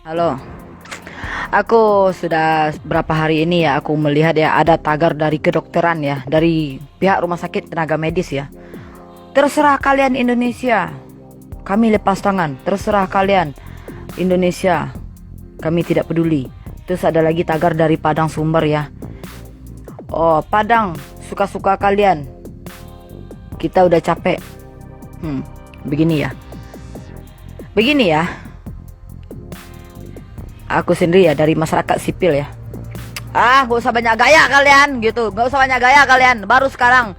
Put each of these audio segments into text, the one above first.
Halo, aku sudah berapa hari ini ya aku melihat ya ada tagar dari kedokteran ya, dari pihak rumah sakit tenaga medis ya. Terserah kalian Indonesia, kami lepas tangan. Terserah kalian Indonesia, kami tidak peduli. Terus ada lagi tagar dari Padang Sumber ya. Oh, Padang, suka-suka kalian. Kita udah capek. Begini ya. Begini ya. Aku sendiri ya dari masyarakat sipil ya. Gak usah banyak gaya kalian gitu. Gak usah banyak gaya kalian. Baru sekarang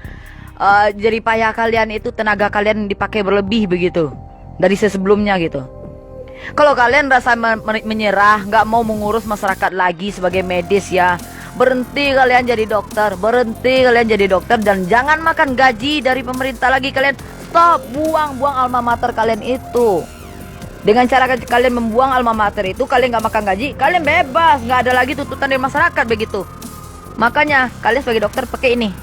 jerih payah kalian itu, tenaga kalian dipakai berlebih begitu dari sebelumnya gitu. Kalau kalian rasa menyerah, nggak mau mengurus masyarakat lagi sebagai medis ya, berhenti kalian jadi dokter. Berhenti kalian jadi dokter dan jangan makan gaji dari pemerintah lagi. Kalian stop, buang alma mater kalian itu. Dengan cara kalian membuang alma mater itu, kalian gak makan gaji, kalian bebas, gak ada lagi tuntutan dari masyarakat begitu. Makanya kalian sebagai dokter pakai ini.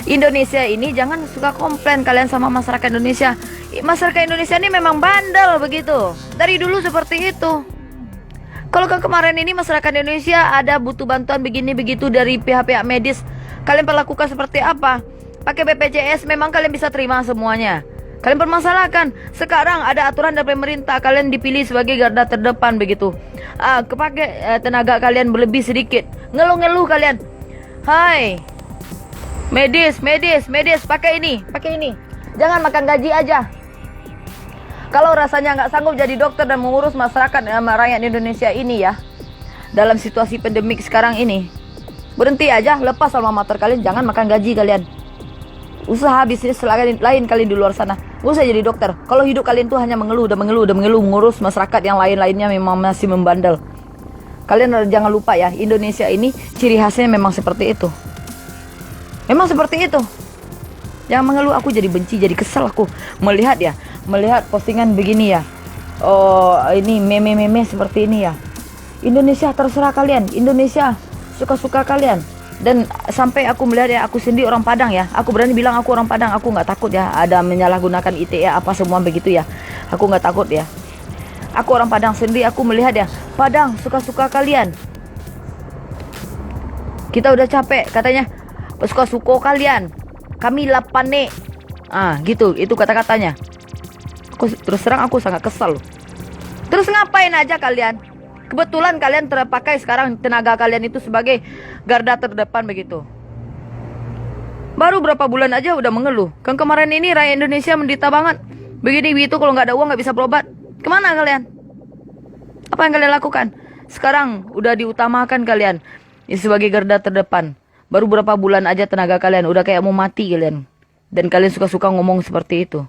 Indonesia ini jangan suka komplain kalian sama masyarakat Indonesia. Masyarakat Indonesia ini memang bandel begitu. Dari dulu seperti itu. Kalau kemarin ini masyarakat Indonesia ada butuh bantuan begini begitu dari pihak-pihak medis, kalian perlakukan seperti apa? Pakai BPJS memang kalian bisa terima semuanya. Kalian permasalahkan. Sekarang ada aturan dari pemerintah, kalian dipilih sebagai garda terdepan begitu. Kepake tenaga kalian berlebih sedikit. Ngeluh-ngeluh kalian. Hai, medis, pakai ini. Jangan makan gaji aja. Kalau rasanya nggak sanggup jadi dokter dan mengurus masyarakat rakyat Indonesia ini ya, dalam situasi pandemik sekarang ini, berhenti aja, lepas alma mater kalian, jangan makan gaji kalian. Usaha bisnis lain kali di luar sana. Gak usah jadi dokter. Kalau hidup kalian tuh hanya mengeluh, mengurus masyarakat yang lainnya memang masih membandel. Kalian jangan lupa ya, Indonesia ini ciri khasnya memang seperti itu. Memang seperti itu. Jangan mengeluh, aku jadi benci, jadi kesel aku melihat postingan begini ya. Oh, ini meme seperti ini ya. Indonesia terserah kalian, Indonesia suka-suka kalian. Dan sampai aku melihat ya, aku sendiri orang Padang ya, aku berani bilang aku orang Padang, aku nggak takut ya ada menyalahgunakan ITE apa semua begitu ya, aku nggak takut ya. Aku orang Padang sendiri, aku melihat ya, Padang suka-suka kalian. Kita udah capek katanya, suka-suka kalian, kami lapane, gitu, itu kata-katanya. Terus terang aku sangat kesal. Terus ngapain aja kalian? Kebetulan kalian terpakai sekarang tenaga kalian itu sebagai garda terdepan begitu. Baru berapa bulan aja udah mengeluh. Kan kemarin ini rakyat Indonesia menderita banget. Begini begitu, kalau nggak ada uang nggak bisa berobat. Kemana kalian? Apa yang kalian lakukan? Sekarang udah diutamakan kalian sebagai garda terdepan. Baru berapa bulan aja tenaga kalian udah kayak mau mati kalian. Dan kalian suka-suka ngomong seperti itu.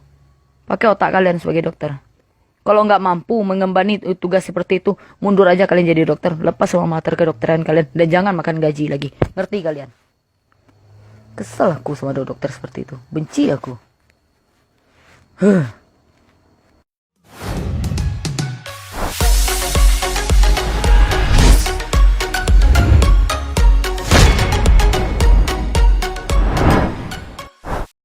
Pakai otak kalian sebagai dokter. Kalau nggak mampu mengembani tugas seperti itu, mundur aja kalian jadi dokter. Lepas sama mater kedokteran kalian. Dan jangan makan gaji lagi. Ngerti kalian? Kesel aku sama dokter seperti itu. Benci aku.